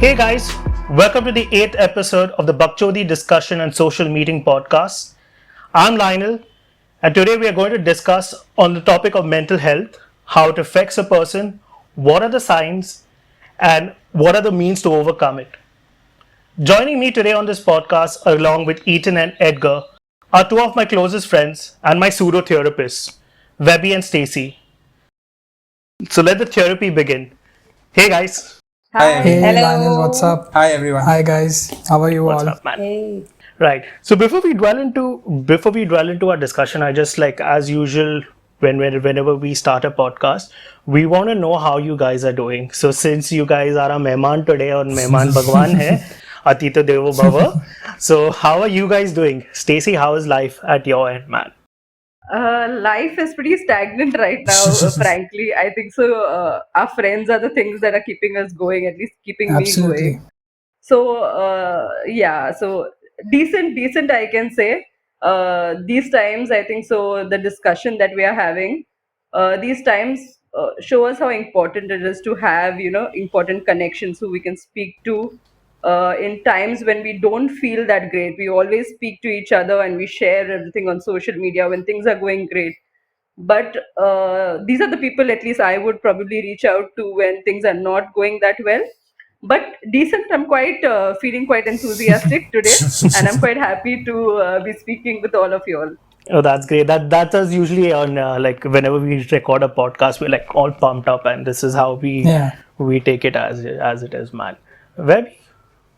Hey guys, welcome to the 8th episode of the Bakchodi Discussion and Social Meeting Podcast. I'm Lionel, and today we are going to discuss on the topic of mental health, how it affects a person, what are the signs, and what are the means to overcome it. Joining me today on this podcast, along with Ethan and Edgar, are two of my closest friends and my pseudo therapists, Webby and Stacy. So let the therapy begin. Hey guys. Hi. Hey, Hello. Lionel, what's up? Hi everyone. Hi guys, how are you What's all? up, man? Hey. Right. So before we dwell into our discussion, I just like as usual whenever we start a podcast, we want to know how you guys are doing. So since you guys are a mehman today or mehman bhagwan hai, Atita Devo Bhava. So how are you guys doing? Stacy, how is life at your end, man? Life is pretty stagnant right now, frankly. I think so. Our friends are the things that are keeping us going, at least keeping me Absolutely. going. So, yeah, so decent, I can say. These times, I think so. The discussion that we are having, these times show us how important it is to have, important connections who we can speak to in times when we don't feel that great. We always speak to each other and we share everything on social media when things are going great. But these are the people, at least I would probably reach out to when things are not going that well. But decent, I'm quite feeling quite enthusiastic today, and I'm quite happy to be speaking with all of you all. Oh, that's great. That is usually on like whenever we record a podcast, we're like all pumped up, and this is how Yeah. we take it as it is, man. Webby,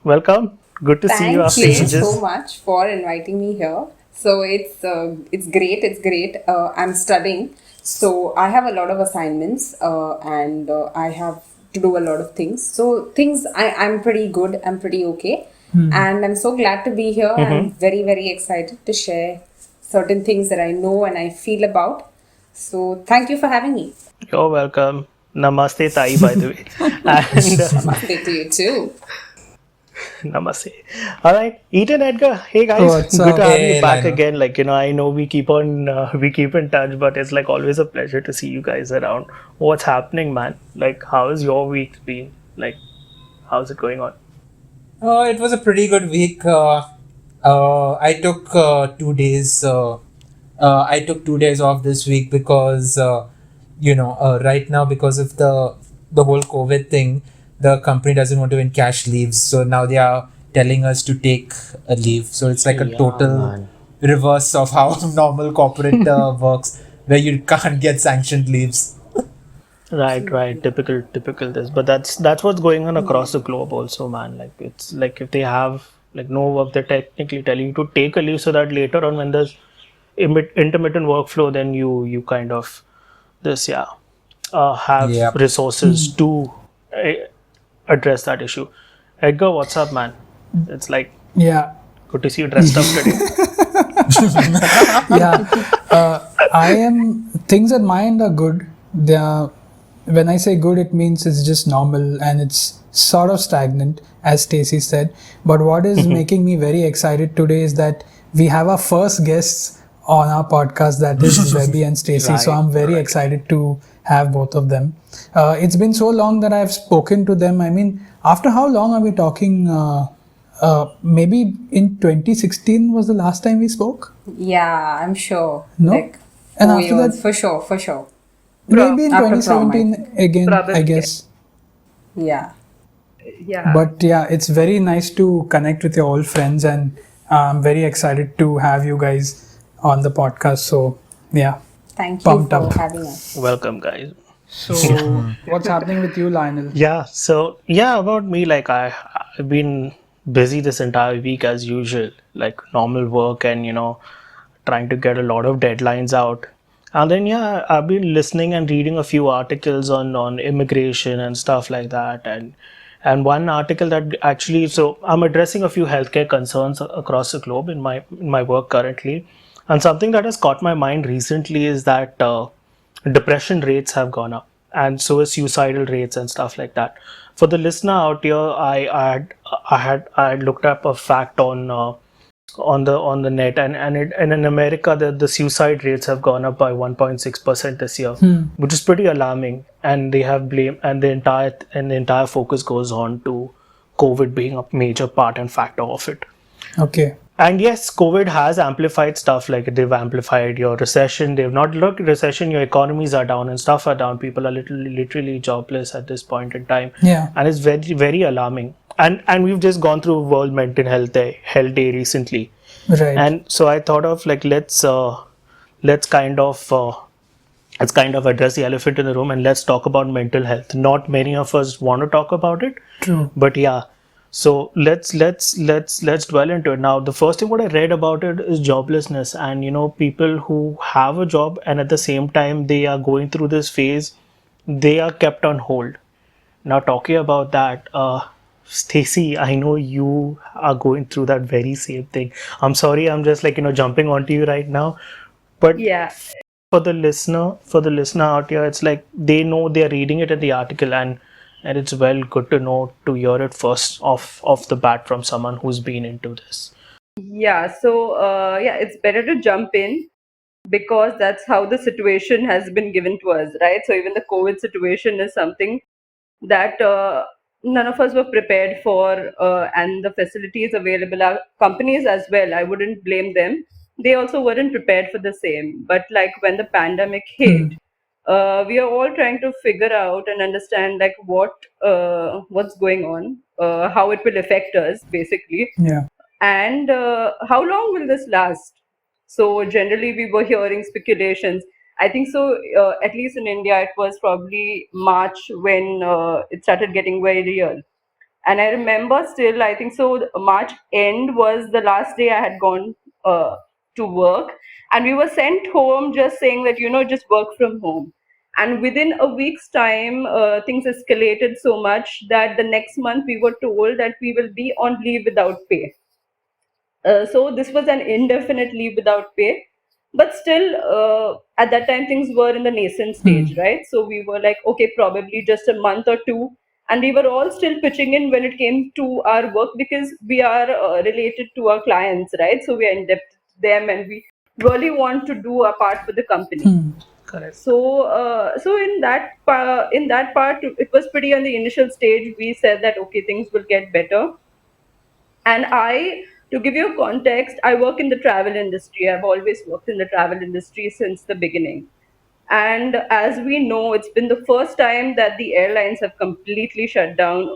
welcome. Good to see you Thank after you ages. so much for inviting me here. So it's great. It's great. I'm studying, so I have a lot of assignments, and I have to do a lot of things. So I'm pretty good. I'm pretty okay, and I'm so glad to be here. I'm very excited to share certain things that I know and I feel about. So thank you for having me. You're welcome. Namaste, Tai, by the way. And Namaste to you too. namaste. All right, Ethan, Edgar. Hey guys, What's good up? to have Hey, you back Lionel. again. Like I know we keep in touch, but it's like always a pleasure to see you guys around. What's happening, man? Like, how has your week been? Like, how's it going on? It was a pretty good week. I took 2 days. I took 2 days off this week because right now because of the whole COVID thing, the company doesn't want to encash leaves. So now they are telling us to take a leave. So it's like a Yeah, total man. reverse of how normal corporate works, where you can't get sanctioned leaves. Right. Typical this, but that's what's going on across the globe also, man. Like it's like if they have like no work, they're technically telling you to take a leave so that later on when there's intermittent workflow, then you kind of this have Yeah. resources to uh, address that issue. Edgar, what's up, man? It's like Yeah. good to see you dressed up today. Yeah. Things at my end are good. They are, when I say good, it means it's just normal and it's sort of stagnant, as Stacy said. But what is making me very excited today is that we have our first guests on our podcast, that is Webby and Stacy. So I'm very excited to have both of them. It's been so long that I've spoken to them. I mean, after how long are we talking? Maybe in 2016 was the last time we spoke. Yeah, I'm sure. No? Like And 4 after years, that- for sure. Maybe in After 2017 again, Probably, I guess. Yeah. Yeah. But yeah, it's very nice to connect with your old friends, and I'm very excited to have you guys on the podcast. So yeah, Thank you Pumped for up. having us. Welcome, guys. so what's happening with you, Lionel? Yeah, so yeah, about me, like I've been busy this entire week as usual, like normal work and trying to get a lot of deadlines out. And then yeah, I've been listening and reading a few articles on immigration and stuff like that. And one article that actually, so I'm addressing a few healthcare concerns across the globe in my work currently. And something that has caught my mind recently is that depression rates have gone up, and so is suicidal rates and stuff like that. For the listener out here, I had looked up a fact on the net, and in America the suicide rates have gone up by 1.6% this year, which is pretty alarming. And they have blame, and the entire focus goes on to COVID being a major part and factor of it. Okay. And yes, COVID has amplified stuff, like they've amplified your recession. They've not looked recession, your economies are down and stuff are down. People are literally jobless at this point in time. Yeah. And it's very, very alarming. And we've just gone through World Mental Health Day recently. Right. And so I thought of like let's kind of address the elephant in the room and let's talk about mental health. Not many of us want to talk about it, True. but yeah. So let's dwell into it. Now, the first thing what I read about it is joblessness, and people who have a job and at the same time they are going through this phase, they are kept on hold. Now, talking about that, Stacy, I know you are going through that very same thing. I'm sorry, I'm just like jumping onto you right now, but Yeah. for the listener out here, it's like they know they're reading it in the article, and it's well good to know to hear it first off the bat from someone who's been into this. Yeah, so yeah, it's better to jump in because that's how the situation has been given to us, right? So even the COVID situation is something that none of us were prepared for, and the facilities available are companies as well. I wouldn't blame them. They also weren't prepared for the same. But like when the pandemic hit, we are all trying to figure out and understand like what's going on, how it will affect us, basically, Yeah. and how long will this last? So generally we were hearing speculations. I think so, at least in India it was probably March when it started getting very real. And I remember still, I think so, March end was the last day I had gone uh, to work, and we were sent home just saying that just work from home. And within a week's time, things escalated so much that the next month we were told that we will be on leave without pay. So this was an indefinite leave without pay, but still, at that time things were in the nascent stage, right? So we were like, okay, probably just a month or two, and we were all still pitching in when it came to our work because we are related to our clients, right? So we are in debt to them, and we really want to do our part for the company. Correct. So, so in that part, it was pretty on the initial stage. We said that okay, things will get better, and to give you a context, I work in the travel industry. I've always worked in the travel industry since the beginning. And as we know, it's been the first time that the airlines have completely shut down,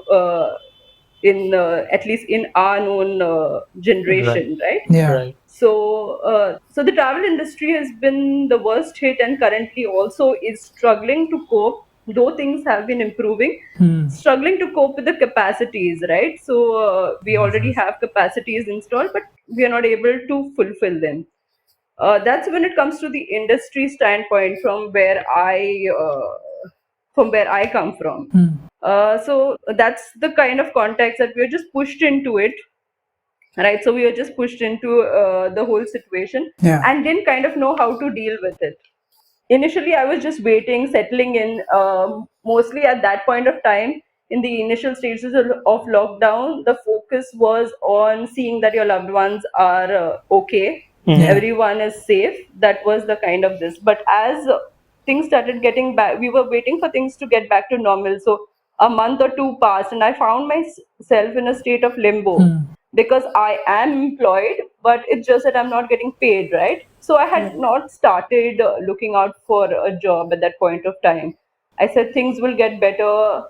in at least in our known Right. generation, right? Yeah. Right. So the travel industry has been the worst hit, and currently also is struggling to cope. Though things have been improving, struggling to cope with the capacities, right? So we already have capacities installed, but we are not able to fulfill them. That's when it comes to the industry standpoint from where I come from. So that's the kind of context that we're just pushed into it, right? So we were just pushed into the whole situation Yeah. and didn't kind of know how to deal with it. Initially I was just waiting, settling in. Mostly at that point of time, in the initial stages of lockdown, the focus was on seeing that your loved ones are okay, Yeah. everyone is safe. That was the kind of this. But as things started getting back, we were waiting for things to get back to normal. So a month or two passed, and I found myself in a state of limbo because I am employed, but it's just that I'm not getting paid, right? So I had not started looking out for a job at that point of time. I said things will get better,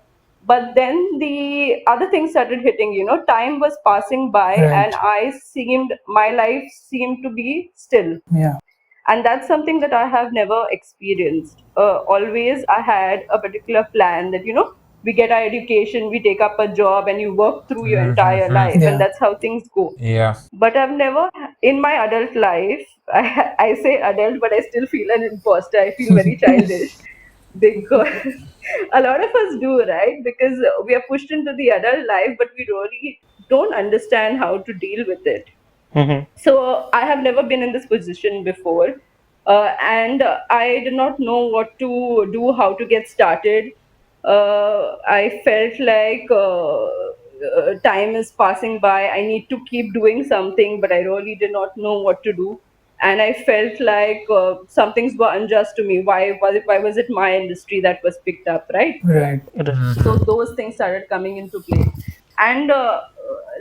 but then the other things started hitting. Time was passing by, and Right. my life seemed to be still. Yeah. And that's something that I have never experienced. Always I had a particular plan that we get our education, we take up a job, and you work through your entire life, and Yeah. that's how things go. Yeah. But I've never, in my adult life, I say adult, but I still feel an imposter. I feel very childish because a lot of us do, right? Because we are pushed into the adult life, but we really don't understand how to deal with it. Mm-hmm. So I have never been in this position before, and I did not know what to do, how to get started. I felt like time is passing by. I need to keep doing something, but I really did not know what to do. And I felt like some things were unjust to me. Why was it my industry that was picked up, right? Right. Right. So those things started coming into play. And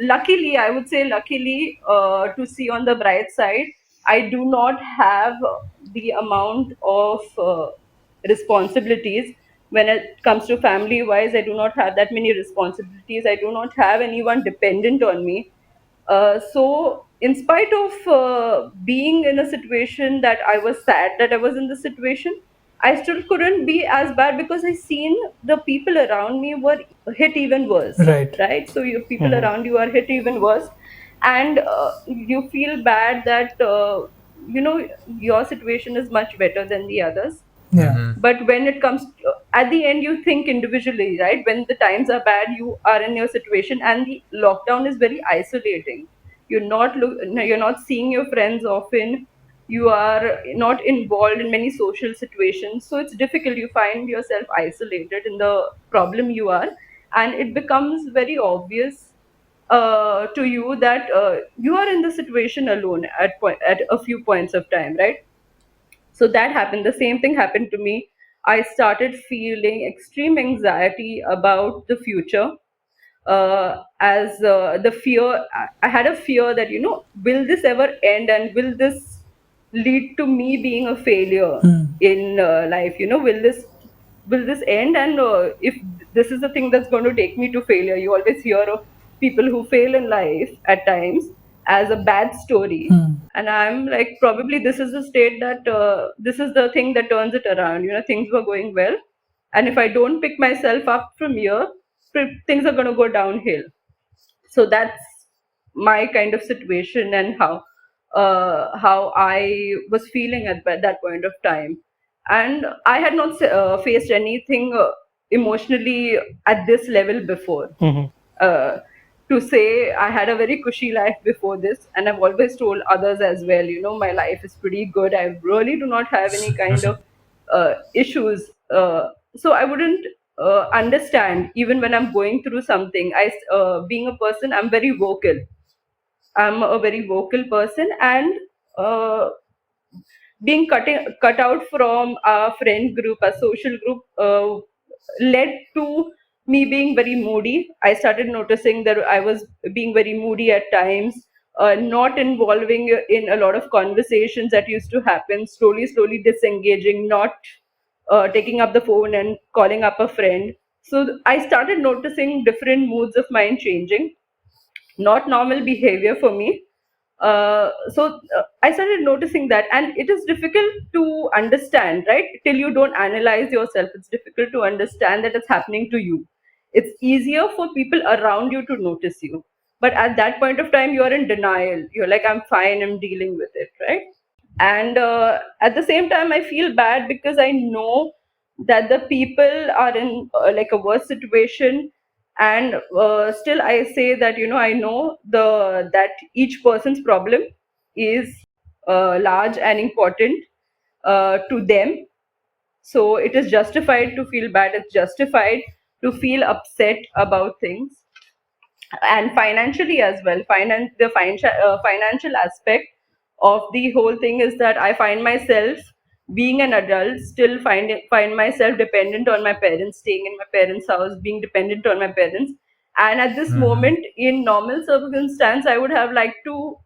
luckily, I would say luckily, to see on the bright side, I do not have the amount of responsibilities. When it comes to family wise, I do not have that many responsibilities. I do not have anyone dependent on me. So in spite of being in a situation that I was sad that I was in the situation, I still couldn't be as bad because I seen the people around me were hit even worse, Right. right? So your people around you are hit even worse, and you feel bad that your situation is much better than the others. Yeah. But when it comes to, at the end, you think individually, right? When the times are bad, you are in your situation, and the lockdown is very isolating. No, you're not seeing your friends often. You are not involved in many social situations, so it's difficult. You find yourself isolated in the problem you are, and it becomes very obvious to you that you are in the situation alone at a few points of time, right? So that happened. The same thing happened to me. I started feeling extreme anxiety about the future, as the fear. I had a fear that, will this ever end, and will this lead to me being a failure in life? Will this end, and if this is the thing that's going to take me to failure. You always hear of people who fail in life at times as a bad story, and I'm like, probably this is the state that this is the thing that turns it around. Things were going well, and if I don't pick myself up from here, things are going to go downhill. So that's my kind of situation, and how I was feeling at that point of time. And I had not faced anything emotionally at this level before. Mm-hmm. uh, to say I had a very cushy life before this, and I've always told others as well, my life is pretty good. I really do not have any kind of issues. So I wouldn't understand even when I'm going through something. Being a person, I'm very vocal. I'm a very vocal person, and uh, being cut out from a friend group, a social group, led to me being very moody. I started noticing that I was being very moody at times, not involving in a lot of conversations that used to happen, slowly disengaging, not taking up the phone and calling up a friend. So I started noticing different moods of mine changing, not normal behavior for me. So I started noticing that, and it is difficult to understand, right? Till you don't analyze yourself, it's difficult to understand that it's happening to you. It's easier for people around you to notice you, but at that point of time, you're in denial. You're like, I'm fine, I'm dealing with it, right? And at the same time, I feel bad because I know that the people are in like a worse situation. And still I say that, I know that each person's problem is large and important to them. So it is justified to feel bad, it's justified to feel upset about things. And financially as well, financial aspect of the whole thing is that I find myself, being an adult, still find myself dependent on my parents, staying in my parents house, being dependent on my parents. And at this moment, in normal circumstance, I would have liked to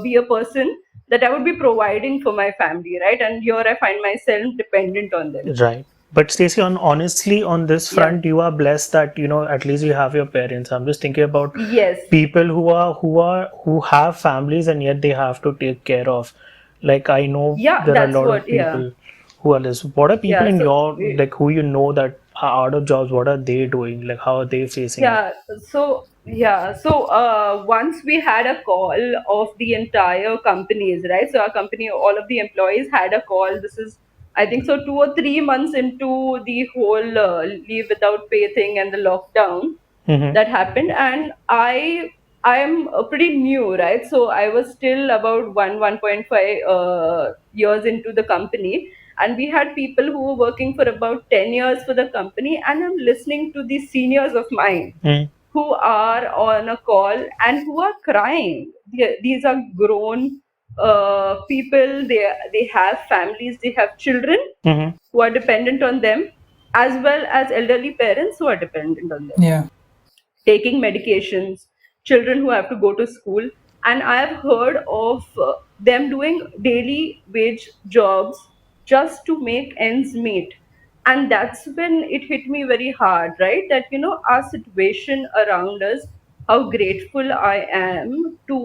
be a person that I would be providing for my family, right? And here I find myself dependent on them. Right. But Stacey, honestly, on this Yeah. front, you are blessed that, at least you have your parents. I'm just thinking about Yes. people who have families and yet they have to take care of. Like, I know Yeah, there are a that's lot what. of Yeah. people who are this. What are people Yeah. in So your, like, who you know that are out of jobs? What are they doing? Like, how are they facing it? Once we had a call of the entire companies, right? So our company, all of the employees had a call. This is, I think so, 2 or 3 months into the whole leave without pay thing and the lockdown Mm-hmm. that happened. And I'm pretty new, right? So I was still about 1.5 years into the company, and we had people who were working for about 10 years for the company, and I'm listening to the seniors of mine Mm-hmm. who are on a call and who are crying. These are grown people. They have families, they have children Mm-hmm. who are dependent on them, as well as elderly parents who are dependent on them. Yeah. taking medications, children who have to go to school. And I have heard of them doing daily wage jobs just to make ends meet. And that's when it hit me very hard, right? That, our situation around us, how grateful I am to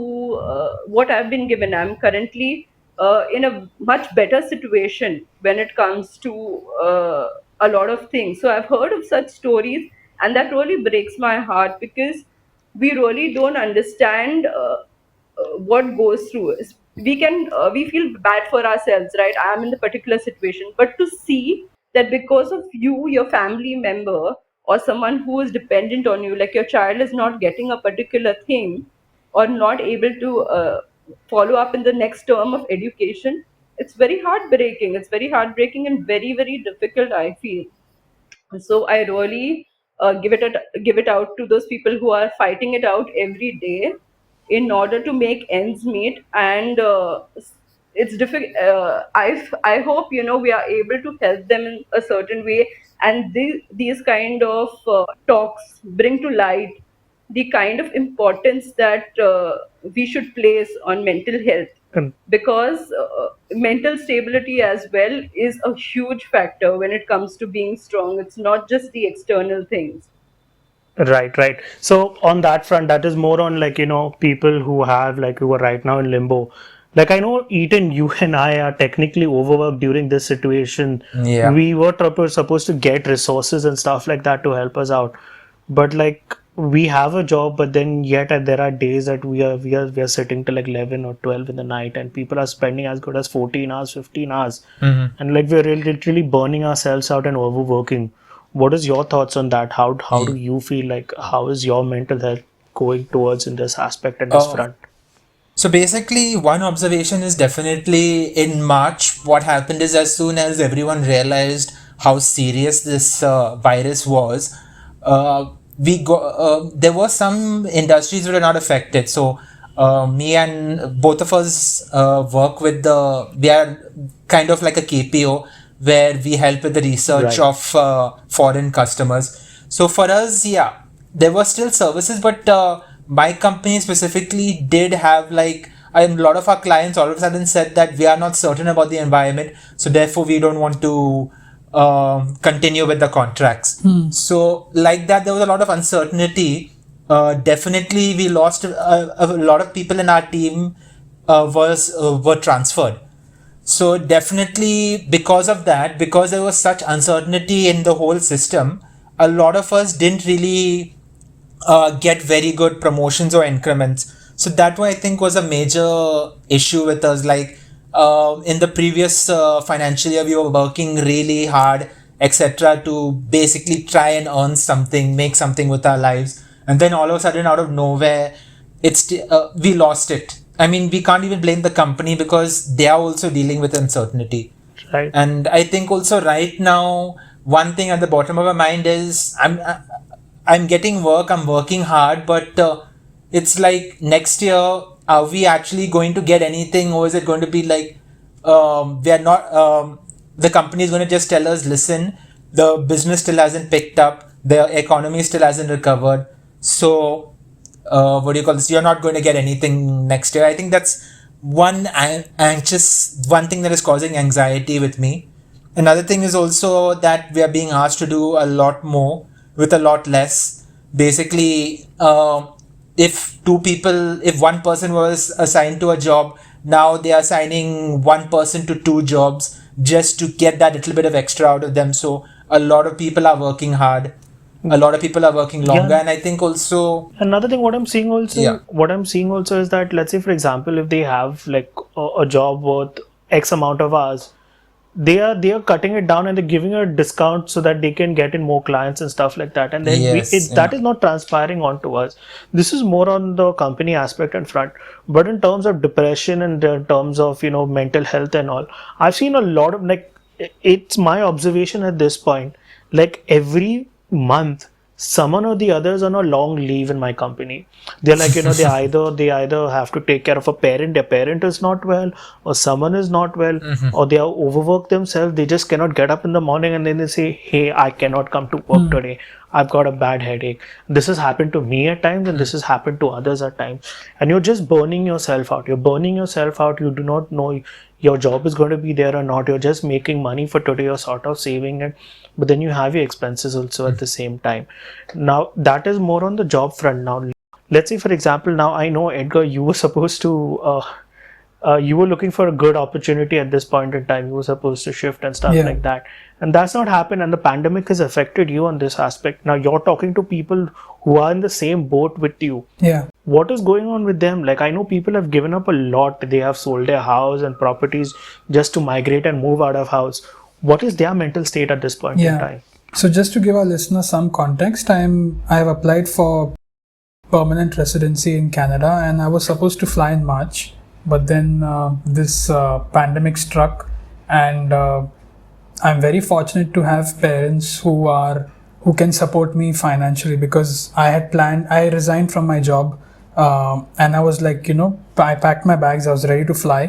what I've been given. I'm currently in a much better situation when it comes to a lot of things. So I've heard of such stories, and that really breaks my heart, because we really don't understand what goes through. We feel bad for ourselves, right? I am in the particular situation, but to see that because of you, your family member or someone who is dependent on you, like your child, is not getting a particular thing, or not able to follow up in the next term of education, it's very heartbreaking. It's very heartbreaking and very, very difficult, I feel. So I really give it out to those people who are fighting it out every day in order to make ends meet. And it's difficult. I hope, we are able to help them in a certain way. And these kind of talks bring to light the kind of importance that we should place on mental health, And because mental stability as well is a huge factor when it comes to being strong. It's not just the external things. right, right. So on that front, that is more on like, people who have like who are right now in limbo. Like I know Ethan, you and I are technically overworked during this situation. Yeah. We were supposed to get resources and stuff like that to help us out. But like we have a job, but then yet there are days that we are sitting till like 11 or 12 in the night, and people are spending as good as 14 hours, 15 hours. And like we're literally burning ourselves out and overworking. What is your thoughts on that? How do Yeah. you feel, like how is your mental health going towards in this aspect and this Uh, front? So basically, one observation is definitely in March. What happened is, as soon as everyone realized how serious this virus was, we go. There were some industries that were not affected. So me and both of us work with the. We are kind of like a KPO where we help with the research Right. of foreign customers. So for us, yeah, there were still services, but my company specifically did have like a lot of our clients all of a sudden said that we are not certain about the environment, so therefore we don't want to continue with the contracts. So like that, there was a lot of uncertainty. Definitely, we lost a lot of people in our team. Were transferred. So definitely because of that, because there was such uncertainty in the whole system, a lot of us didn't really get very good promotions or increments. So that one I think was a major issue with us. Like in the previous financial year, we were working really hard, etc., to basically try and earn something, make something with our lives, and then all of a sudden, out of nowhere, we lost it. I mean, we can't even blame the company because they are also dealing with uncertainty. Right. And I think also right now, one thing at the bottom of my mind is I'm getting work, I'm working hard, but it's like next year, are we actually going to get anything, or is it going to be like we are not? The company is going to just tell us, listen, the business still hasn't picked up, the economy still hasn't recovered, so what do you call this? You're not going to get anything next year. I think that's one thing that is causing anxiety with me. Another thing is also that we are being asked to do a lot more with a lot less. Basically, if one person was assigned to a job, now they are assigning one person to two jobs just to get that little bit of extra out of them. So a lot of people are working hard. A lot of people are working longer, Yeah. and I think also, Another thing, yeah, what I'm seeing also is that, let's say, for example, if they have like a job worth X amount of hours, they are cutting it down and they're giving a discount so that they can get in more clients and stuff like that. And then yes, that yeah. is not transpiring onto us. This is more on the company aspect and front. But in terms of depression and in terms of mental health and all, I've seen a lot of like it's my observation at this point. Like every month, someone or the others on a long leave in my company. They're like, they either have to take care of a parent, their parent is not well, or someone is not well, or they are overworked themselves. They just cannot get up in the morning and then they say, hey, I cannot come to work today. I've got a bad headache. This has happened to me at times, and this has happened to others at times. And you're just burning yourself out. You're burning yourself out. You do not know your job is going to be there or not. You're just making money for today. You're sort of saving it, but then you have your expenses also at the same time. Now, that is more on the job front. Now, let's say, for example, now I know, Edgar, you were supposed to. You were looking for a good opportunity at this point in time. You were supposed to shift and stuff Yeah. like that, and that's not happened. And the pandemic has affected you on this aspect. Now you're talking to people who are in the same boat with you. Yeah. What is going on with them? Like, I know people have given up a lot. They have sold their house and properties just to migrate and move out of house. What is their mental state at this point in Yeah. time? So just to give our listeners some context, I have applied for permanent residency in Canada, and I was supposed to fly in March, but then this pandemic struck, and I'm very fortunate to have parents who can support me financially, because I resigned from my job, and I was like, I packed my bags, I was ready to fly,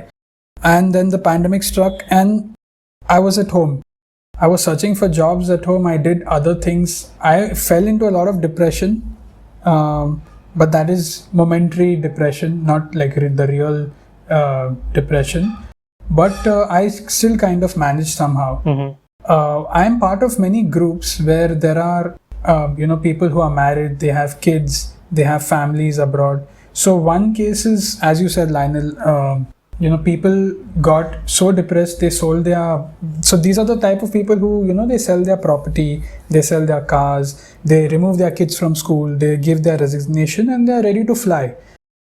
and then the pandemic struck, and I was at home. I was searching for jobs at home. I did other things. I fell into a lot of depression, but that is momentary depression, not like the real depression. But I still kind of managed somehow. I am part of many groups where there are, people who are married, they have kids, they have families abroad. So one case is, as you said, Lionel, people got so depressed, they sold so these are the type of people who, they sell their property, they sell their cars, they remove their kids from school, they give their resignation, and they're ready to fly.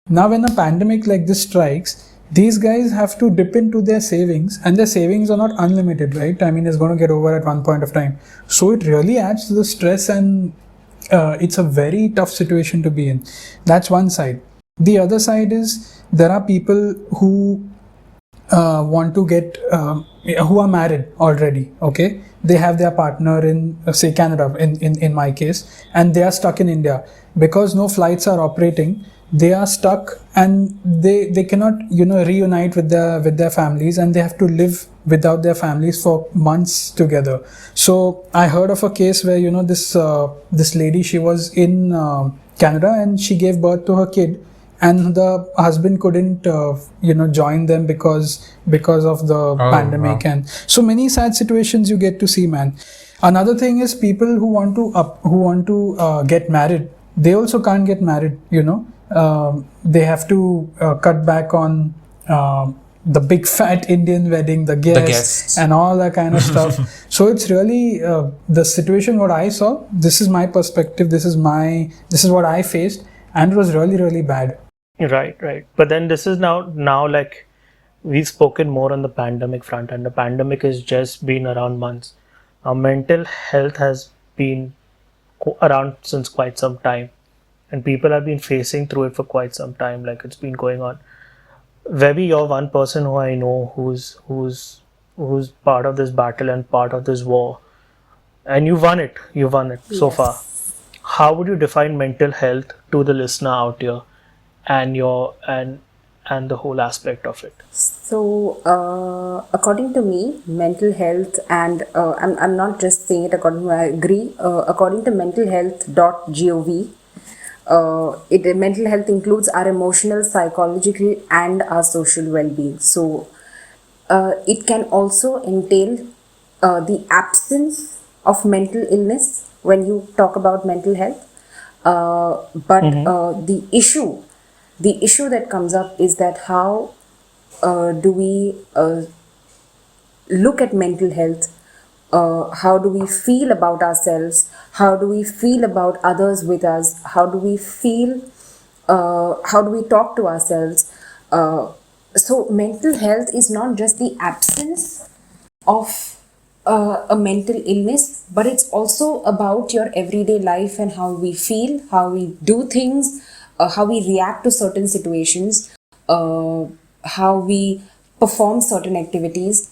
Now, when a pandemic like this strikes, these guys have to dip into their savings, and their savings are not unlimited, right? I mean, it's going to get over at one point of time. So it really adds to the stress, and it's a very tough situation to be in. That's one side. The other side is there are people who want to get, who are married already, okay? They have their partner in, say, Canada, in my case, and they are stuck in India. Because no flights are operating, they are stuck, and they cannot, reunite with their families, and they have to live without their families for months together. So I heard of a case where, this lady, she was in Canada, and she gave birth to her kid, and the husband couldn't join them because of the pandemic. Wow. And so many sad situations you get to see, man. Another thing is people who want to get married, they also can't get married. They have to cut back on the big fat Indian wedding, the guests, and all that kind of stuff. So it's really the situation what I saw. This is my perspective. This is what I faced, and it was really, really bad. Right. But then this is now like we've spoken more on the pandemic front, and the pandemic has just been around months. Now, mental health has been around since quite some time, and people have been facing through it for quite some time. Like, it's been going on. Webby, you're one person who I know who's part of this battle and part of this war, and you won it. You won it so Yes. far. How would you define mental health to the listener out here, and the whole aspect of it? So, according to me, mental health, and I'm not just saying it according to, I agree, according to mentalhealth.gov, mental health includes our emotional, psychological, and our social well-being. So, it can also entail the absence of mental illness when you talk about mental health. But the issue that comes up is that how do we look at mental health? How do we feel about ourselves? How do we feel about others with us? How do we feel? How do we talk to ourselves? So, mental health is not just the absence of a mental illness, but it's also about your everyday life and how we feel, how we do things, how we react to certain situations, how we perform certain activities,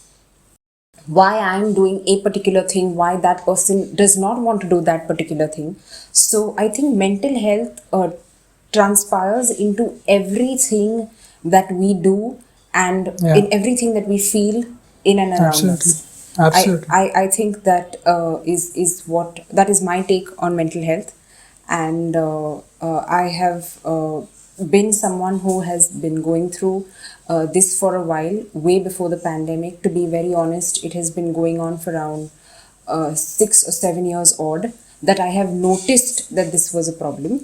why I'm doing a particular thing, why that person does not want to do that particular thing. So I think mental health transpires into everything that we do and Yeah. in everything that we feel in and around Absolutely. us. Absolutely. I think that is my take on mental health, and I have been someone who has been going through this for a while, way before the pandemic. To be very honest, it has been going on for around 6 or 7 years odd that I have noticed that this was a problem.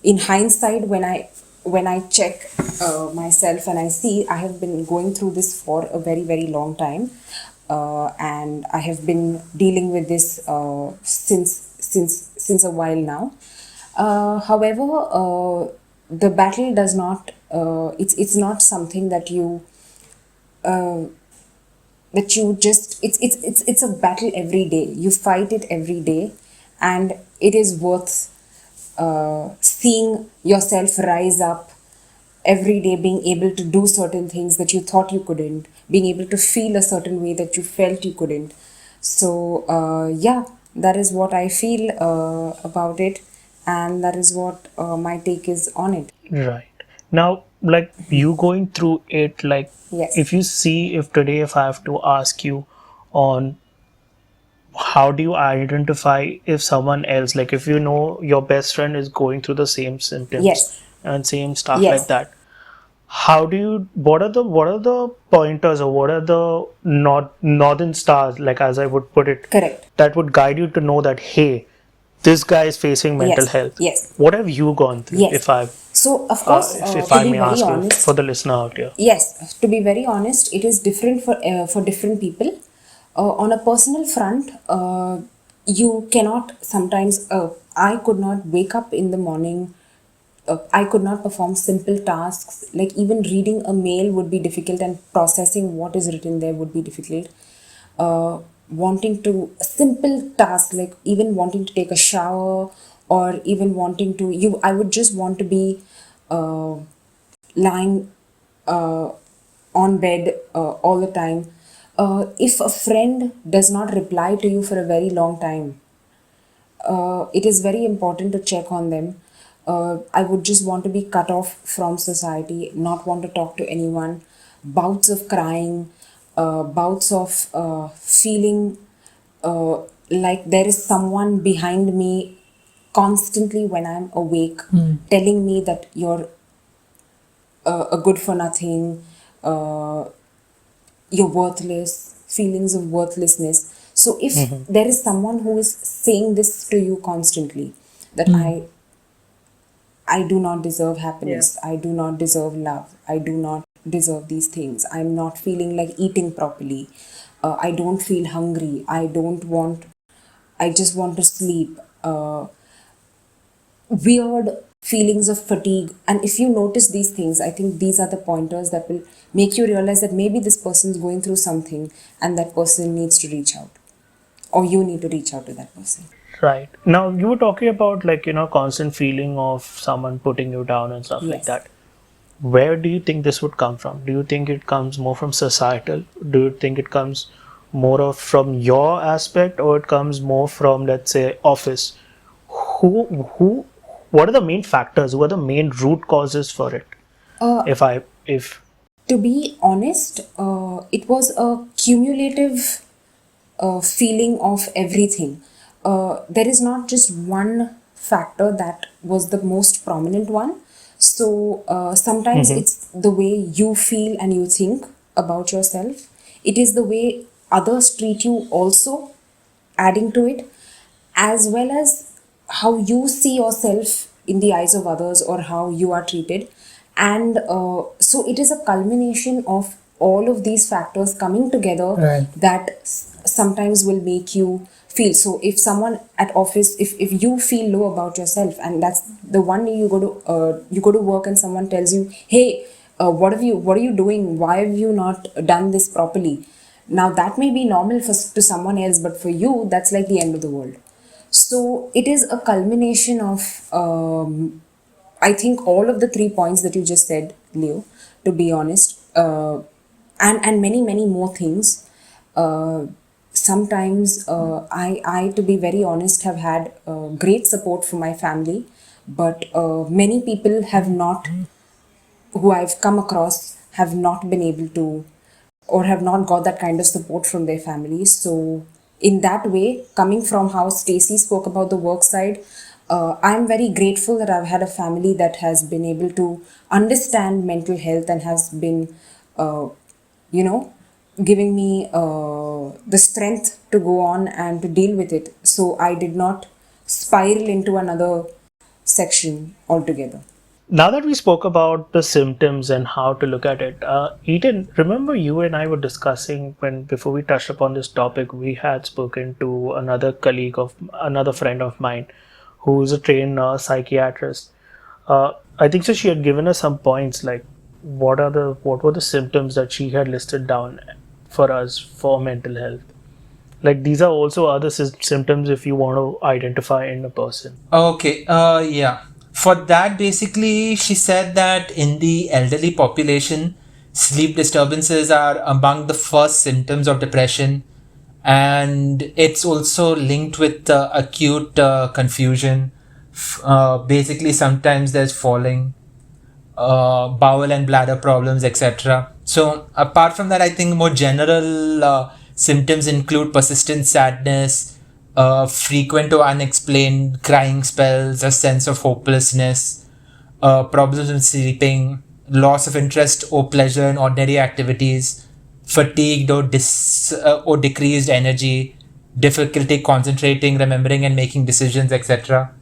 In hindsight, when I check myself and I see I have been going through this for a very very long time, and I have been dealing with this since a while now. However, the battle does not. It's not something that you just it's a battle every day. You fight it every day, and it is worth seeing yourself rise up every day, being able to do certain things that you thought you couldn't, being able to feel a certain way that you felt you couldn't. So yeah, that is what I feel about it, and that is what my take is on it. Right. Now, like you going through it, like Yes. if you see, if today, if I have to ask you on how do you identify if someone else, like if you know your best friend is going through the same symptoms Yes. and same stuff like Yes. that, how do you, what are the pointers, or what are the northern stars, like as I would put it, Correct. that would guide you to know that, hey, this guy is facing mental Yes. health? Yes. What have you gone through, Yes. So, of course, if to I be may very ask you, for honest, the listener out here? yes, to be very honest, it is different for different people. On a personal front, you cannot sometimes. I could not wake up in the morning. I could not perform simple tasks like even reading a mail would be difficult, and processing what is written there would be difficult. Wanting to simple tasks like even wanting to take a shower, or even wanting to you I would just want to be uh, lying on bed all the time. If a friend does not reply to you for a very long time, it is very important to check on them. I would just want to be cut off from society, not want to talk to anyone. Bouts of crying, bouts of feeling uh, like there is someone behind me constantly when I'm awake, telling me that you're a good for nothing, uh, you're worthless, feelings of worthlessness. So if there is someone who is saying this to you constantly, that I do not deserve Yeah. happiness, I do not deserve love, I do not deserve these things, I'm not feeling like eating properly, I don't feel hungry, I just want to sleep. Weird feelings of fatigue. And if you notice these things, I think these are the pointers that will make you realize that maybe this person is going through something, and that person needs to reach out, or you need to reach out to that person. Right. Now, you were talking about, like, constant feeling of someone putting you down and stuff like Yes. that. Where do you think this would come from? Do you think it comes more from societal? Do you think it comes more of from your aspect, or it comes more from, let's say, office? Who, what are the main factors? Who are the main root causes for it? If To be honest, it was a cumulative feeling of everything. There is not just one factor that was the most prominent one. So sometimes it's the way you feel and you think about yourself. It is the way others treat you also, adding to it, as well as how you see yourself in the eyes of others, or how you are treated. And so it is a culmination of all of these factors coming together Right. that sometimes will make you feel. So if someone at office, if you feel low about yourself, and that's the one day you go to work and someone tells you, hey, what are you doing, why have you not done this properly? Now that may be normal to someone else, but for you that's like the end of the world. So it is a culmination of, I think, all of the 3 points that you just said, Leo, to be honest, and many, many more things. Uh, Sometimes to be very honest, have had great support from my family, but many people have not, who I've come across, have not been able to or have not got that kind of support from their families. So in that way, coming from how Stacy spoke about the work side, I'm very grateful that I've had a family that has been able to understand mental health and has been, you know, giving me the strength to go on and to deal with it. So I did not spiral into another section altogether. Now that we spoke about the symptoms and how to look at it, Eden, remember you and I were discussing when before we touched upon this topic, we had spoken to another colleague of another friend of mine who's a trained psychiatrist. I think so. She had given us some points like what were the symptoms that she had listed down for us for mental health. Like these are also other symptoms if you want to identify in a person. Okay, yeah. For that, basically, she said that in the elderly population, sleep disturbances are among the first symptoms of depression, and it's also linked with acute confusion. Basically, sometimes there's falling, bowel and bladder problems, etc. So, apart from that, I think more general symptoms include persistent sadness, frequent or unexplained crying spells, a sense of hopelessness, problems with sleeping, loss of interest or pleasure in ordinary activities, fatigued or decreased energy, difficulty concentrating, remembering, and making decisions, etc.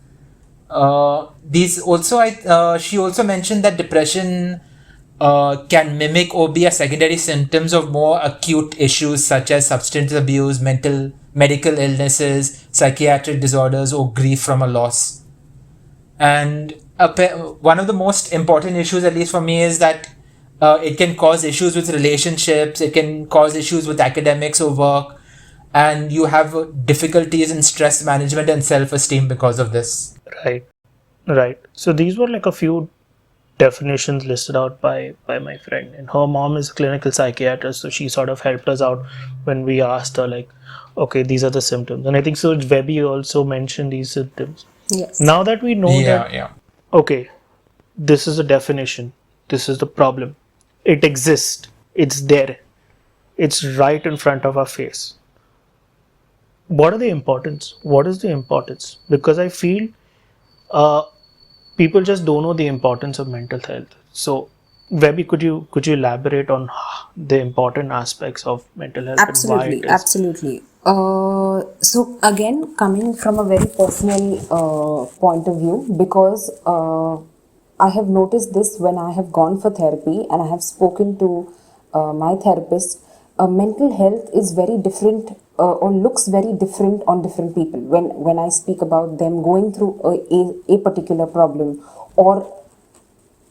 These also, she also mentioned that depression can mimic or be a secondary symptoms of more acute issues such as substance abuse, medical illnesses, psychiatric disorders, or grief from a loss. And one of the most important issues, at least for me, is that it can cause issues with relationships, it can cause issues with academics or work, and you have difficulties in stress management and self-esteem because of this. Right. Right. So these were like a few definitions listed out by my friend, and her mom is a clinical psychiatrist, so she sort of helped us out when we asked her like, okay, these are the symptoms, and I think so. Webby also mentioned these symptoms. Yes. Now that we know that, Yeah. okay, this is a definition, this is the problem, it exists, it's there, it's right in front of our face. What are the importance? What is the importance? Because I feel uh, people just don't know the importance of mental health. So, Webby, could you elaborate on the important aspects of mental health and why it Absolutely, is? absolutely. So again, coming from a very personal point of view, because I have noticed this when I have gone for therapy and I have spoken to my therapist. Mental health is very different or looks very different on different people. When I speak about them going through a particular problem or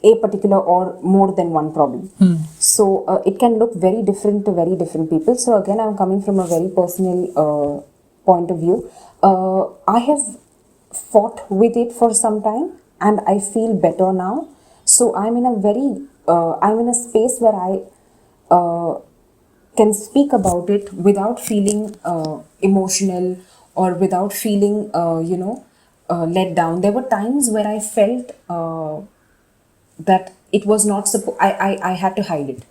a particular or more than one problem. So it can look very different to very different people. So again, I'm coming from a very personal point of view. I have fought with it for some time and I feel better now. So I'm in a space where I can speak about it without feeling emotional or without feeling, let down. There were times where I felt that it was not supposed, I had to hide it.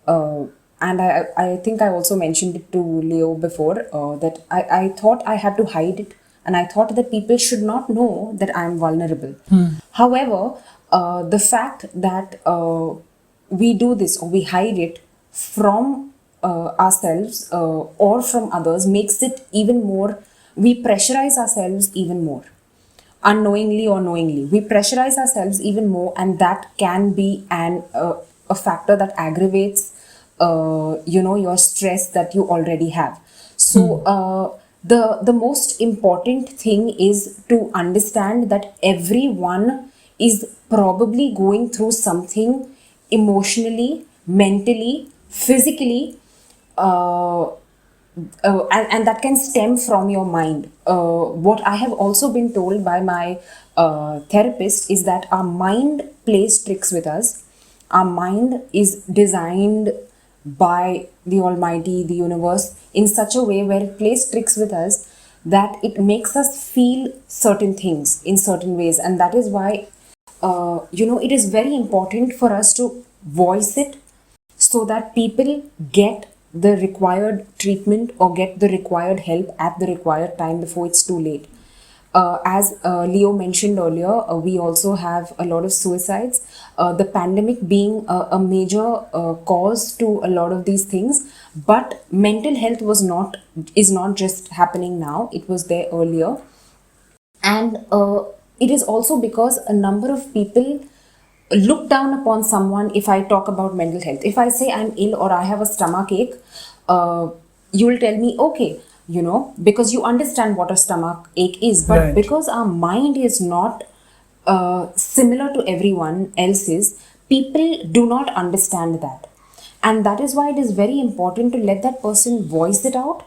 uh, and I think I also mentioned it to Leo before, that I thought I had to hide it, and I thought that people should not know that I'm vulnerable. However, the fact that we do this or we hide it from ourselves or from others makes it even more, we pressurize ourselves even more, unknowingly or knowingly. We pressurize ourselves even more, and that can be a factor that aggravates your stress that you already have. So the most important thing is to understand that everyone is probably going through something emotionally, mentally, physically, uh, and that can stem from your mind. What I have also been told by my therapist is that our mind plays tricks with us. Our mind is designed by the Almighty, the universe, in such a way where it plays tricks with us, that it makes us feel certain things in certain ways. And that is why it is very important for us to voice it so that people get the required treatment or get the required help at the required time before it's too late. As Leo mentioned earlier, we also have a lot of suicides. The pandemic being a major cause to a lot of these things, but mental health is not just happening now. It was there earlier, and it is also because a number of people look down upon someone. If I talk about mental health, if I say I'm ill or I have a stomach ache, you will tell me, okay, because you understand what a stomach ache is. But Right. because our mind is not similar to everyone else's, people do not understand that. And that is why it is very important to let that person voice it out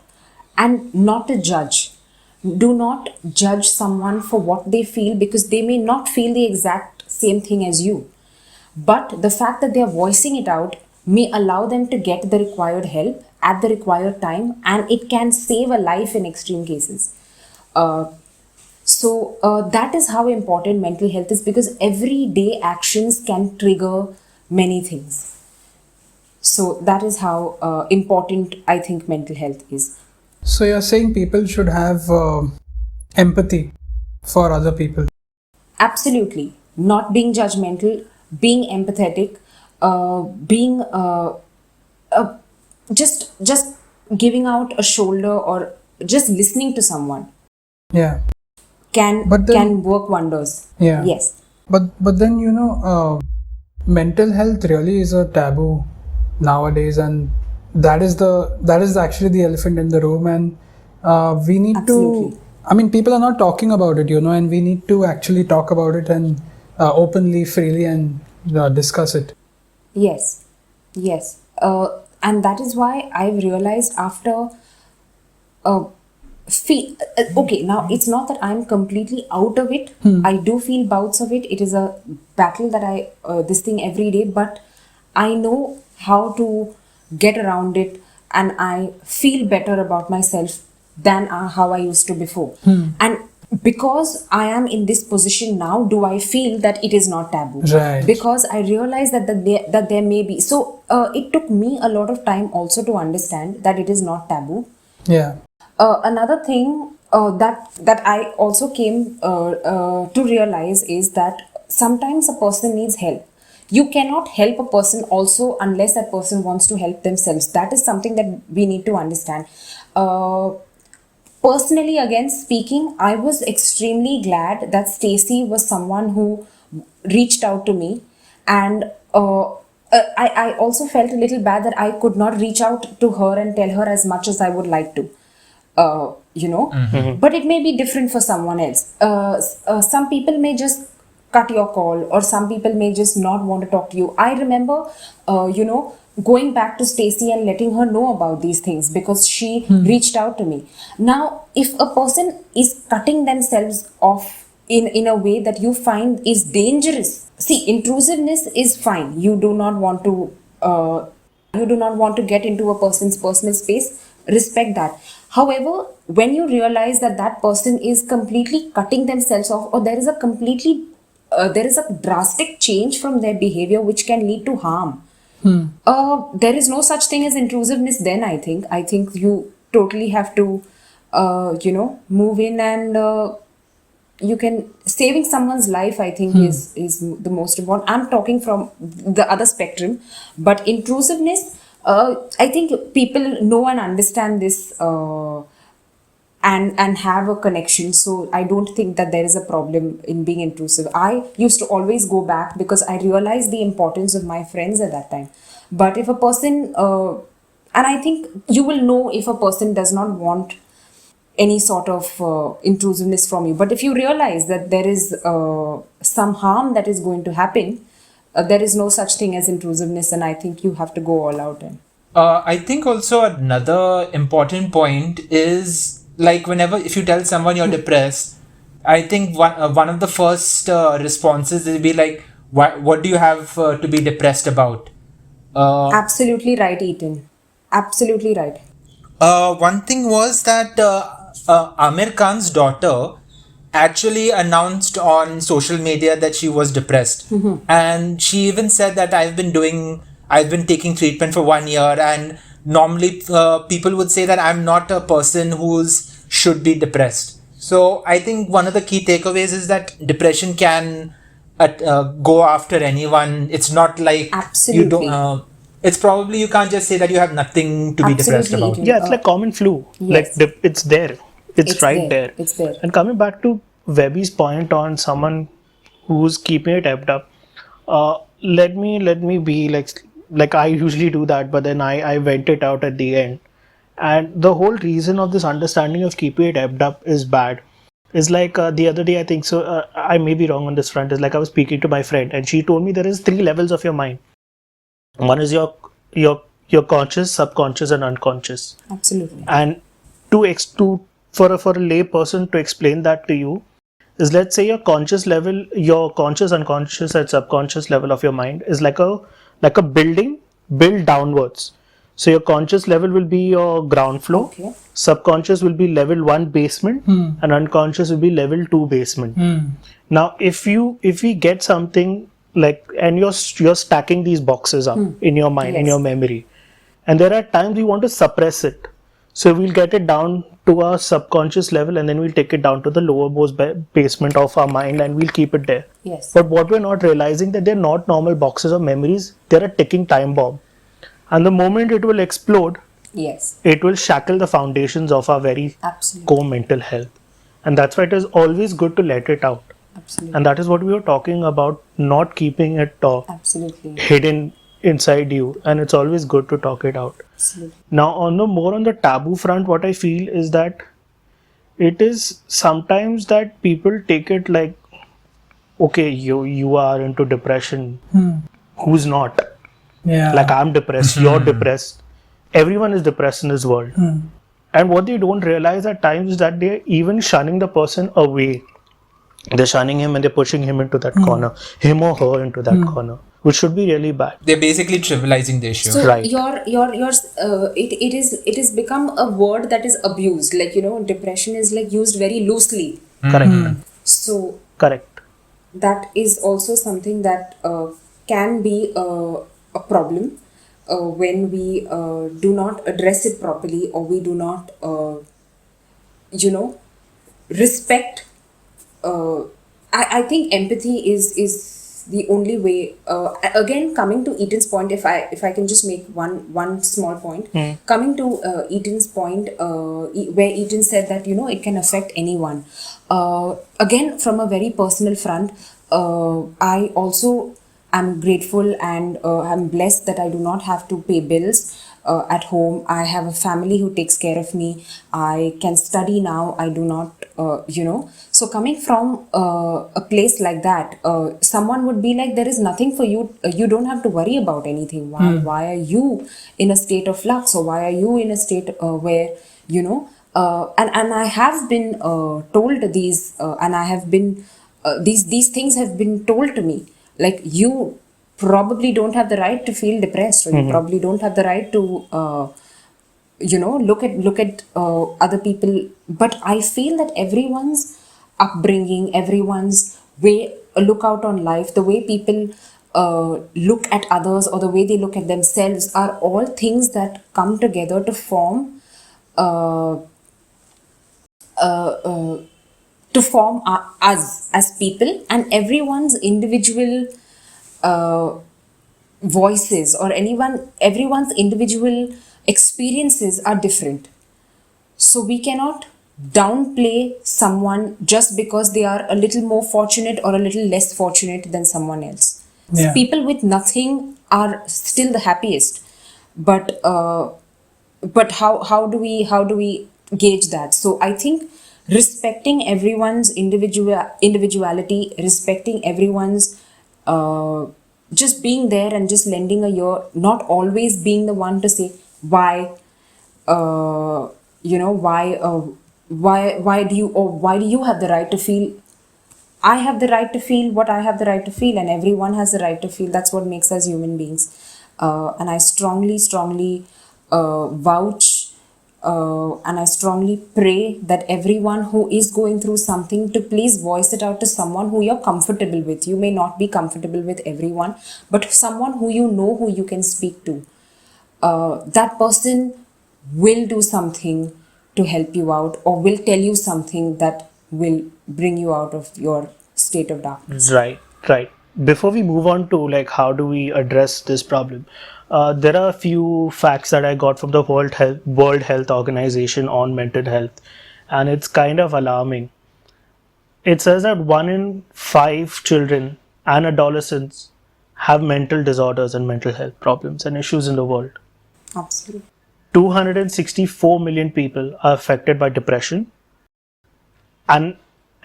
and not to judge. Do not judge someone for what they feel, because they may not feel the exact same thing as you. But the fact that they are voicing it out may allow them to get the required help at the required time, and it can save a life in extreme cases. Uh, that is how important mental health is, because everyday actions can trigger many things. So that is how important I think mental health is. So you're saying people should have empathy for other people. Absolutely. Not being judgmental, being empathetic, being just giving out a shoulder or just listening to someone Yeah. can But then- can work wonders. Yeah. Yes. But then mental health really is a taboo nowadays, and that is actually the elephant in the room, and we need Absolutely. to. I mean, people are not talking about it, and we need to actually talk about it and openly, freely, and discuss it. Yes, yes. And that is why I've realized after okay, now it's not that I'm completely out of it. I do feel bouts of it. It is a battle that I this thing every day, but I know how to get around it, and I feel better about myself than how I used to before. And because I am in this position now, do I feel that it is not taboo? Right. Because I realize that there may be. So it took me a lot of time also to understand that it is not taboo. Yeah. Another thing that I also came to realize is that sometimes a person needs help. You cannot help a person also unless that person wants to help themselves. That is something that we need to understand. Personally, again speaking, I was extremely glad that Stacy was someone who reached out to me, and I also felt a little bad that I could not reach out to her and tell her as much as I would like to. But it may be different for someone else. Some people may just cut your call, or some people may just not want to talk to you. I remember, going back to Stacy and letting her know about these things because she reached out to me. Now, if a person is cutting themselves off in a way that you find is dangerous, see, intrusiveness is fine. You do not want to get into a person's personal space. Respect that. However, when you realize that that person is completely cutting themselves off, or there is a drastic change from their behavior which can lead to harm, there is no such thing as intrusiveness. Then I think you totally have to move in, and you can saving someone's life, I think, is the most important. I'm talking from the other spectrum, but intrusiveness, I think people know and understand this, and have a connection. So I don't think that there is a problem in being intrusive. I used to always go back because I realized the importance of my friends at that time. But if a person, and I think you will know if a person does not want any sort of intrusiveness from you. But if you realize that there is some harm that is going to happen, there is no such thing as intrusiveness, and I think you have to go all out. And I think also another important point is, like, if you tell someone you're depressed, I think one of the first responses will be like, what do you have to be depressed about? Absolutely right, Ethan. Absolutely right. One thing was that Amir Khan's daughter actually announced on social media that she was depressed, and she even said that I've been doing I've been taking treatment for 1 year, and normally people would say that I'm not a person who's should be depressed. So I think one of the key takeaways is that depression can go after anyone. It's not like you don't. Absolutely. It's probably you can't just say that you have nothing to be depressed Absolutely, about. Eden. Yeah, it's like common flu. Like Yes. it's there. It's It's right there. there. It's there. And coming back to Webby's point on someone who's keeping it ebbed up, let me be like I usually do that, but then I vent it out at the end. And the whole reason of this understanding of keeping it ebbed up is bad. Is like the other day I think so. I may be wrong on this front. Is like I was speaking to my friend and she told me there is three levels of your mind. One is your conscious, subconscious, and unconscious. Absolutely. And to for a lay person to explain that to you is, let's say your conscious level, your conscious, unconscious, and subconscious level of your mind is like a building built downwards. So your conscious level will be your ground floor, Okay. subconscious will be level 1 basement, and unconscious will be level 2 basement. Now if we get something like, and you're stacking these boxes up in your mind, in Yes. your memory, and there are times we want to suppress it, so we'll get it down to our subconscious level and then we'll take it down to the lowermost basement of our mind and we'll keep it there. Yes. But what we're not realizing that they're not normal boxes of memories, they're a ticking time bomb, and the moment it will explode, Yes. it will shackle the foundations of our very Absolutely. core mental health. And that's why it is always good to let it out. Absolutely. And that is what we were talking about, not keeping it Absolutely. hidden inside you, and it's always good to talk it out. Absolutely. Now on the taboo front, what I feel is that it is sometimes that people take it like, okay, you are into depression, who's not? Yeah. Like, I'm depressed, you're depressed, everyone is depressed in this world. And what they don't realize at times is that they're even shunning the person away. They're shunning him and they're pushing him into that corner, him or her into that corner, which should be really bad. They're basically trivializing the issue. So Right. it is become a word that is abused. Like, depression is like used very loosely. Correct. So Correct. that is also something that can be a problem when we do not address it properly, or we do not respect. I think empathy is the only way. Again, coming to Eaton's point, if I can just make one small point, coming to Eaton's point, where Eaton said that it can affect anyone. Again, from a very personal front, I also am grateful and I'm blessed that I do not have to pay bills at home. I have a family who takes care of me. I can study now. I do not, So coming from a place like that, someone would be like, there is nothing for you. You don't have to worry about anything. Why are you in a state of flux, or why are you in a state where, and I have been told these, and I have been, these things have been told to me. Like, you probably don't have the right to feel depressed, or you probably don't have the right to look at other people. But I feel that everyone's upbringing, everyone's way look out on life, the way people look at others, or the way they look at themselves, are all things that come together to form uh, us as people, and everyone's individual voices, or everyone's individual experiences are different. So we cannot downplay someone just because they are a little more fortunate or a little less fortunate than someone else. Yeah. People with nothing are still the happiest, but how do we gauge that? So I think respecting everyone's individuality, respecting everyone's just being there and just lending a ear, not always being the one to say why, uh, why do you have the right to feel. I have the right to feel what I have the right to feel, and everyone has the right to feel. That's what makes us human beings. And I strongly vouch and I strongly pray that everyone who is going through something to please voice it out to someone who you're comfortable with. You may not be comfortable with everyone, but someone who you know, who you can speak to. That person will do something to help you out, or will tell you something that will bring you out of your state of darkness. Right, right. Before we move on to like how do we address this problem, there are a few facts that I got from the World Health Organization on mental health, and it's kind of alarming. It says that 1 in 5 children and adolescents have mental disorders and mental health problems and issues in the world. Absolutely. 264 million people are affected by depression, and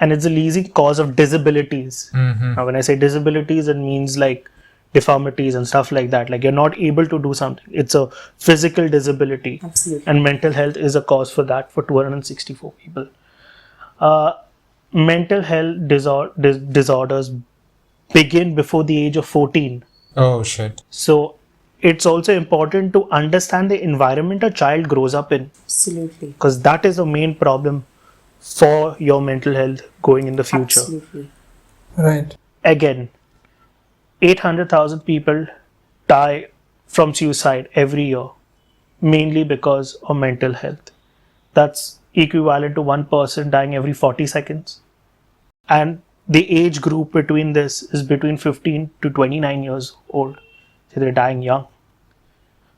it's the leading cause of disabilities. Now, when I say disabilities, it means like deformities and stuff like that. Like you're not able to do something. It's a physical disability, Absolutely. and mental health is a cause for that for 264 people. Mental health disorders begin before the age of 14. Oh shit. So it's also important to understand the environment a child grows up in, Absolutely. because that is the main problem for your mental health going in the future. Absolutely. Right. Again, 800,000 people die from suicide every year, mainly because of mental health. That's equivalent to one person dying every 40 seconds. And the age group between this is between 15 to 29 years old. So they're dying young.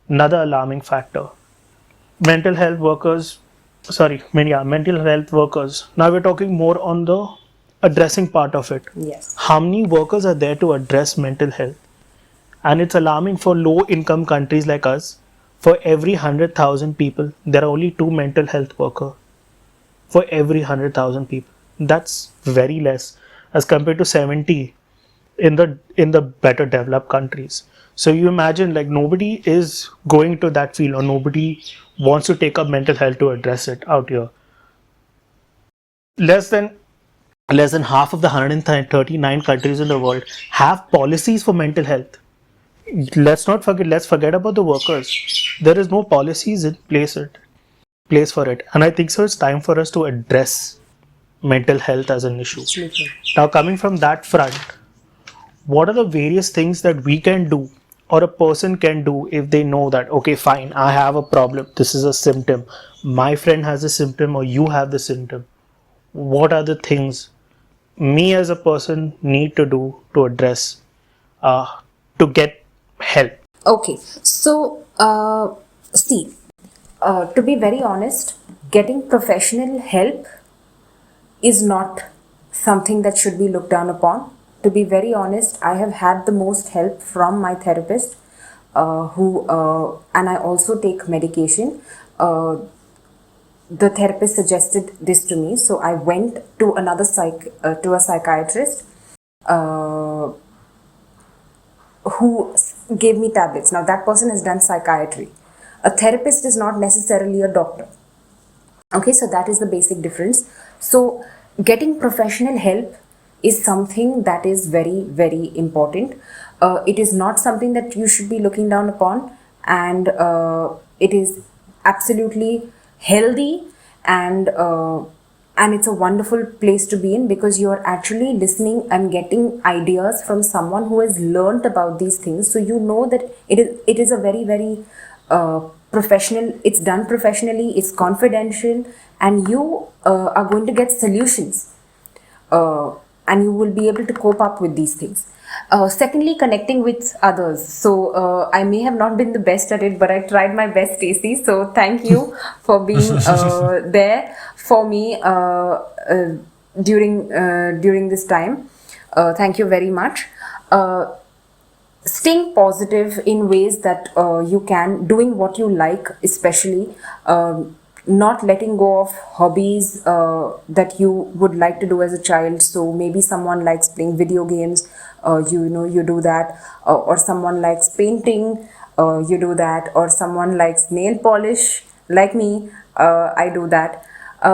Another alarming factor. Mental health workers, mental health workers. Now we're talking more on the addressing part of it. Yes. How many workers are there to address mental health? And it's alarming for low income countries like us. For every 100,000 people, there are only 2 mental health workers. For every 100,000 people. That's very less as compared to 70 in the better developed countries. So you imagine, like, nobody is going to that field, or nobody wants to take up mental health to address it out here. Less than half of the 139 countries in the world have policies for mental health. Let's forget about the workers. There is no policies in place for it. And I think so it's time for us to address mental health as an issue. Absolutely. Now, coming from that front, what are the various things that we can do or a person can do if they know that, okay, fine, I have a problem, this is a symptom, my friend has a symptom, or you have the symptom? What are the things me as a person need to do to address, to get help? Okay. So, see, to be very honest, getting professional help is not something that should be looked down upon. To be very honest, I have had the most help from my therapist, and I also take medication. The therapist suggested this to me, so I went to to a psychiatrist who gave me tablets. Now, that person has done psychiatry. A therapist is not necessarily a doctor. Okay, so that is the basic difference. So getting professional help is something that is very, very important. It is not something that you should be looking down upon, and it is absolutely healthy, and it's a wonderful place to be in, because you are actually listening and getting ideas from someone who has learned about these things. So you know that it is a very, very professional, it's done professionally, it's confidential, and you are going to get solutions, and you will be able to cope up with these things. Secondly, connecting with others. So I may have not been the best at it, but I tried my best, Stacey. So thank you for being there for me during this time. Thank you very much. Staying positive in ways that you can, doing what you like, especially not letting go of hobbies that you would like to do as a child. So maybe someone likes playing video games, you do that, or someone likes painting, you do that, or someone likes nail polish like me, I do that.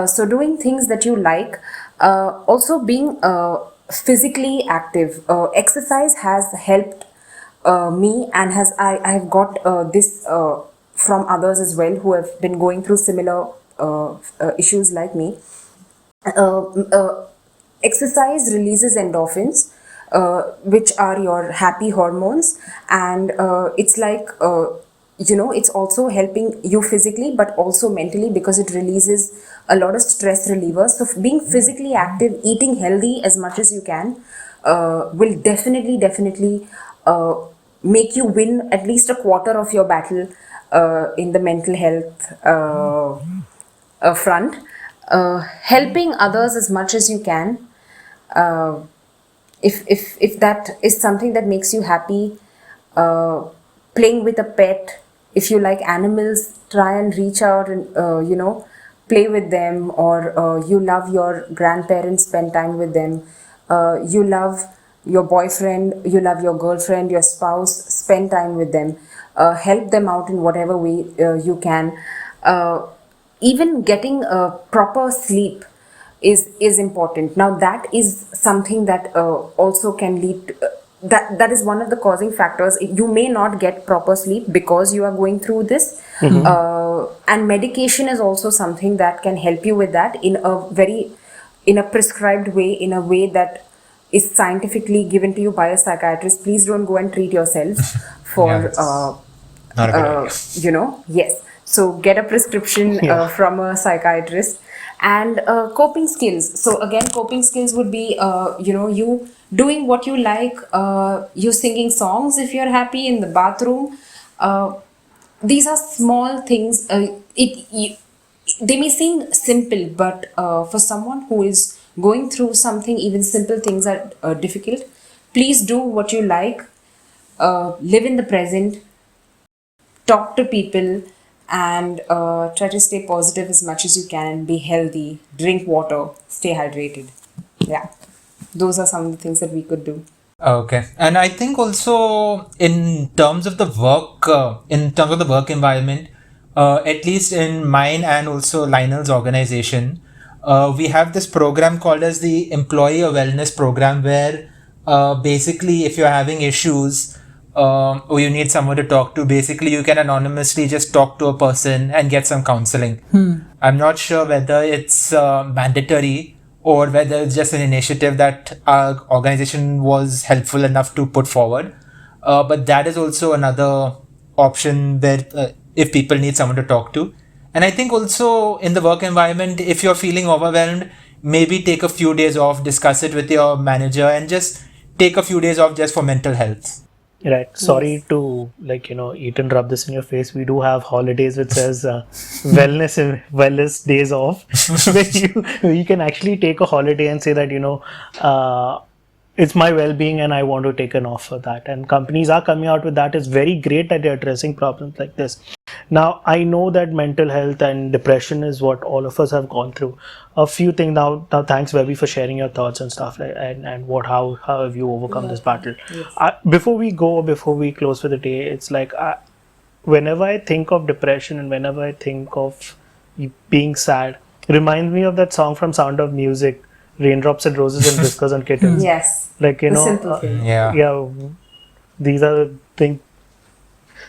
So doing things that you like, also being physically active. Exercise has helped me, and I have got this from others as well who have been going through similar issues like me. uh, uh, Exercise releases endorphins, which are your happy hormones, and it's like it's also helping you physically but also mentally, because it releases a lot of stress relievers. So being physically active, eating healthy as much as you can, will definitely uh, make you win at least a quarter of your battle in the mental health front. Helping others as much as you can, uh, if that is something that makes you happy, uh, playing with a pet. If you like animals, try and reach out and play with them. Or you love your grandparents, spend time with them. You love your boyfriend, you love your girlfriend, your spouse, spend time with them. Help them out in whatever way you can. Even getting a proper sleep is important. Now that is something that also can lead to, that is one of the causing factors. You may not get proper sleep because you are going through this. And medication is also something that can help you with that in a prescribed way, in a way that is scientifically given to you by a psychiatrist. Please don't go and treat yourself Yeah, for that's not a good idea. yes. So get a prescription Yeah. from a psychiatrist. And coping skills. So again, coping skills would be you doing what you like, you singing songs if you're happy in the bathroom. These are small things. They may seem simple, but for someone who is going through something, even simple things are difficult. Please do what you like. Live in the present, talk to people, and try to stay positive as much as you can. Be healthy, drink water, stay hydrated. Yeah, those are some of the things that we could do. Okay, and I think also in terms of the work environment, at least in mine and also Lionel's organization, we have this program called as the Employee Wellness Program, where basically if you're having issues or you need someone to talk to, basically you can anonymously just talk to a person and get some counseling. I'm not sure whether it's mandatory or whether it's just an initiative that our organization was helpful enough to put forward. But that is also another option where if people need someone to talk to. And I think also in the work environment, if you're feeling overwhelmed, maybe take a few days off, discuss it with your manager, and just take a few days off just for mental health. Right. Sorry Yes. to eat and rub this in your face. We do have holidays which says wellness days off, where you can actually take a holiday and say that uh, it's my well-being and I want to take an off for that. And companies are coming out with that. It's very great that they're addressing problems like this. Now, I know that mental health and depression is what all of us have gone through. A few things now thanks, Webby, for sharing your thoughts and stuff, like, and how have you overcome this battle. Before we close for the day, it's like whenever I think of depression and whenever I think of being sad, remind me of that song from Sound of Music, Raindrops and Roses and Whiskers and Kittens. Yes. Like, The simple thing. Yeah. yeah, these are the things.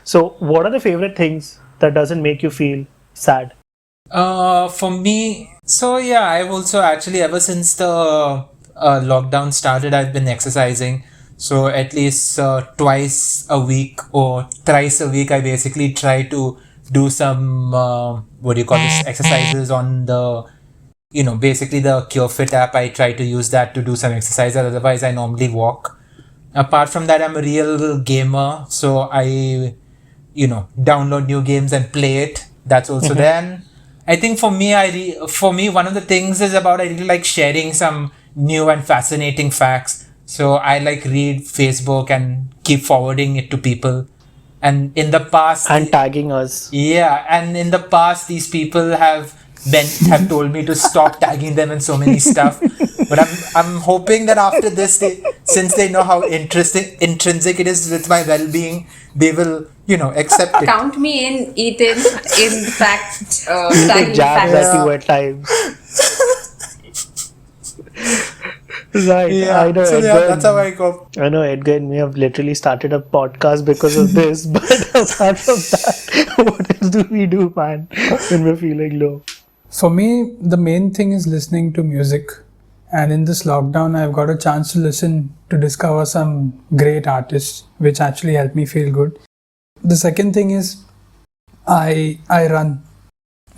So, what are the favorite things that doesn't make you feel sad? For me, so yeah, I've also actually ever since the lockdown started, I've been exercising. So at least twice a week or thrice a week, I basically try to do some what do you call this exercises on the basically the CureFit app. I try to use that to do some exercise. Otherwise, I normally walk. Apart from that, I'm a real gamer, so I download new games and play it. That's also there. And I think for me one of the things is about I really like sharing some new and fascinating facts. So I like read Facebook and keep forwarding it to people. And in the past, And tagging us. yeah, and in the past, these people have told me to stop tagging them in so many stuff. But I'm hoping that after this, since they know how intrinsic it is with my well-being, they will accept it. Count me in, Ethan, in fact, Take tagging jabs facts. at you at times. Right. I Yeah. know, So yeah, that's how Edgar. I go. I know Edgar and me have literally started a podcast because of this. But apart from that, what else do we do, man, when we're feeling low? For me, the main thing is listening to music. And in this lockdown, I've got a chance to listen to discover some great artists, which actually help me feel good. The second thing is I run,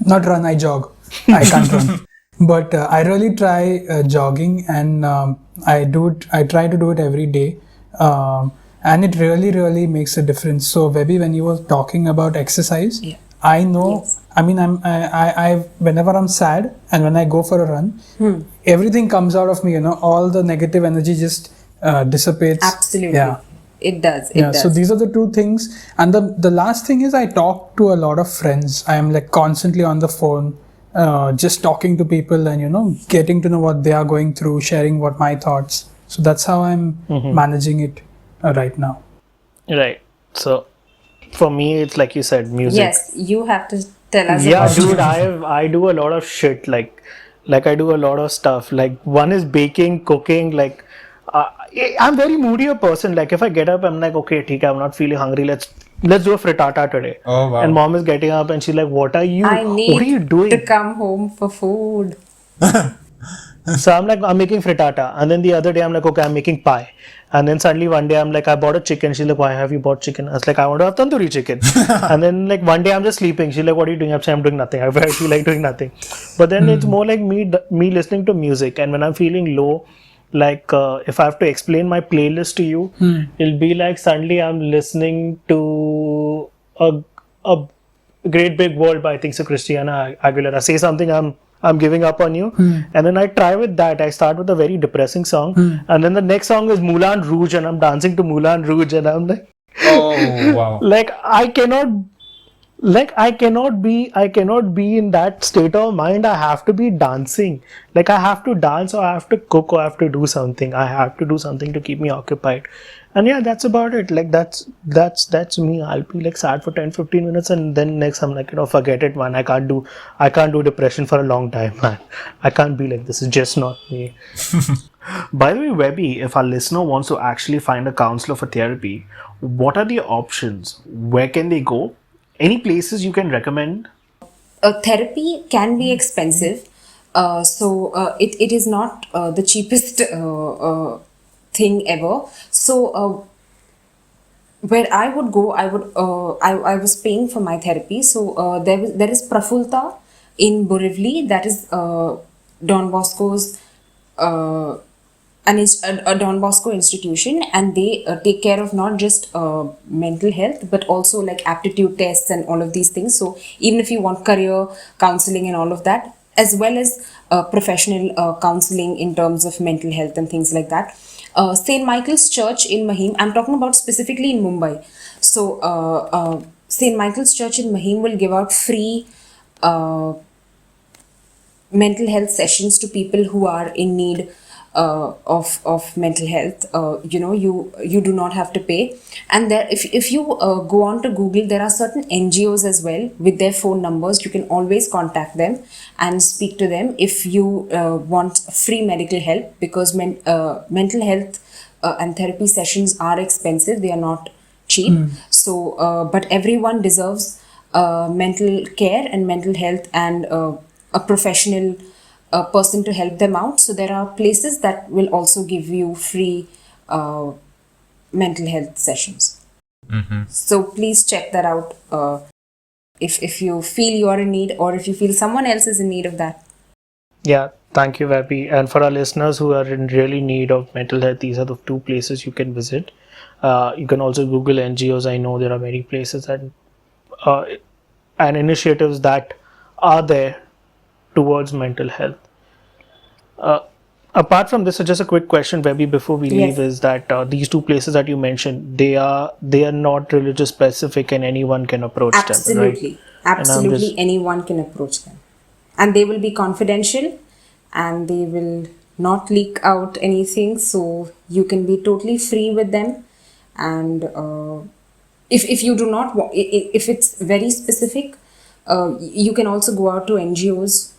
not run, I jog. I can't run, but I really try jogging, and I do it. I try to do it every day, and it really makes a difference. So, Webby, when you were talking about exercise, Yeah. I know. Yes. I mean, I whenever I'm sad and when I go for a run, everything comes out of me. All the negative energy just dissipates. Absolutely. Yeah. It does. It Yeah, so does. these are the two things. And the last thing is I talk to a lot of friends. I am like constantly on the phone, just talking to people and, getting to know what they are going through, sharing what my thoughts. So that's how I'm managing it right now. Right. So for me, it's like you said, music. Yes, you have to tell us Yeah, about dude, you. I do a lot of shit. Like I do a lot of stuff. Like one is baking, cooking. Like I'm very moody a person. Like if I get up, I'm like, okay, ठीक है, I'm not feeling hungry. Let's do a frittata today. Oh And wow. mom is getting up and she's like, what are you? I What are you need to doing? come home for food. So I'm like, I'm making frittata. And then the other day, I'm like, okay, I'm making pie. And then suddenly one day, I'm like, I bought a chicken. She's like, why have you bought chicken? I was like, I want to have tandoori chicken. And then like one day, I'm just sleeping. She's like, what are you doing? I'm saying, I'm doing nothing. I feel like doing nothing. But then it's more like me listening to music. And when I'm feeling low, like if I have to explain my playlist to you, it'll be like suddenly I'm listening to a Great Big World by I think so Christiana Aguilera. Say something, I'm giving up on you. And then I try with that. I start with a very depressing song. And then the next song is Moulin Rouge and I'm dancing to Moulin Rouge and I'm like Oh wow. like I cannot be in that state of mind. I have to be dancing. Like I have to dance or I have to cook or I have to do something. I have to do something to keep me occupied. And yeah, that's about it. Like that's me. I'll be like sad for 10-15 minutes and then next I'm like, forget it, man. I can't do depression for a long time, man. I can't be like this. It's just not me. By the way, Webby, if our listener wants to actually find a counselor for therapy, what are the options? Where can they go? Any places you can recommend? Therapy can be expensive, it is not the cheapest thing ever. Where I would go, I was paying for my therapy. So there is Prafulta in Borivali, that is Don Bosco's uh, a Don Bosco institution, and they take care of not just mental health but also like aptitude tests and all of these things. So even if you want career counseling and all of that, as well as professional counseling in terms of mental health and things like that. St. Michael's Church in Mahim, I'm talking about specifically in Mumbai. So St. Michael's Church in Mahim will give out free mental health sessions to people who are in need of mental health. You do not have to pay. And there, if you go on to Google, there are certain NGOs as well with their phone numbers. You can always contact them and speak to them if you want free medical help, because mental health and therapy sessions are expensive. They are not cheap. So but everyone deserves mental care and mental health, and a professional person to help them out. So there are places that will also give you free mental health sessions. So please check that out if you feel you are in need, or if you feel someone else is in need of that. Yeah, thank you, Vapi. And for our listeners who are in really need of mental health, these are the two places you can visit. You can also Google NGOs. I know there are many places uh, and initiatives that are there towards mental health. Uh, Apart from this, just a quick question, Webby, before we leave, Yes. is that these two places that you mentioned, they are not religious specific, and anyone can approach them, right? Absolutely. And I'm Absolutely just anyone can approach them. And they will be confidential, and they will not leak out anything. So you can be totally free with them. And if you do not, if it's very specific, you can also go out to NGOs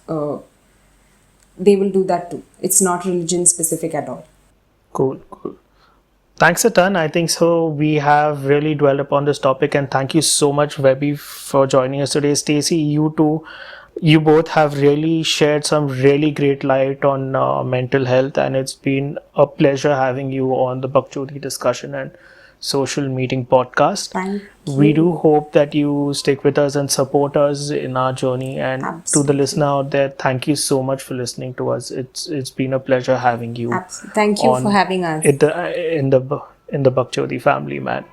they will do that too. It's not religion specific at all. Cool, cool. Thanks a ton. I think so. We have really dwelled upon this topic, and thank you so much, Webby, for joining us today. Stacy, you too. You both have really shared some really great light on mental health, and it's been a pleasure having you on the Bakchodi discussion and social meeting podcast. Thank We you. do hope that you stick with us and support us in our journey. And to the Absolutely. listener out there, thank you so much for listening to us. It's been a pleasure having you. Absolutely. Thank you for on having us. in the Bakchodi family, man.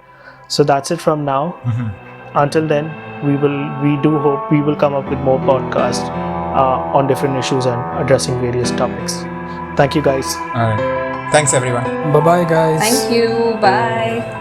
So that's it from now. Until then, we do hope we will come up with more podcasts on different issues and addressing various topics. Thank you, guys. All right. Thanks, everyone. Bye bye, guys. Thank you. Bye.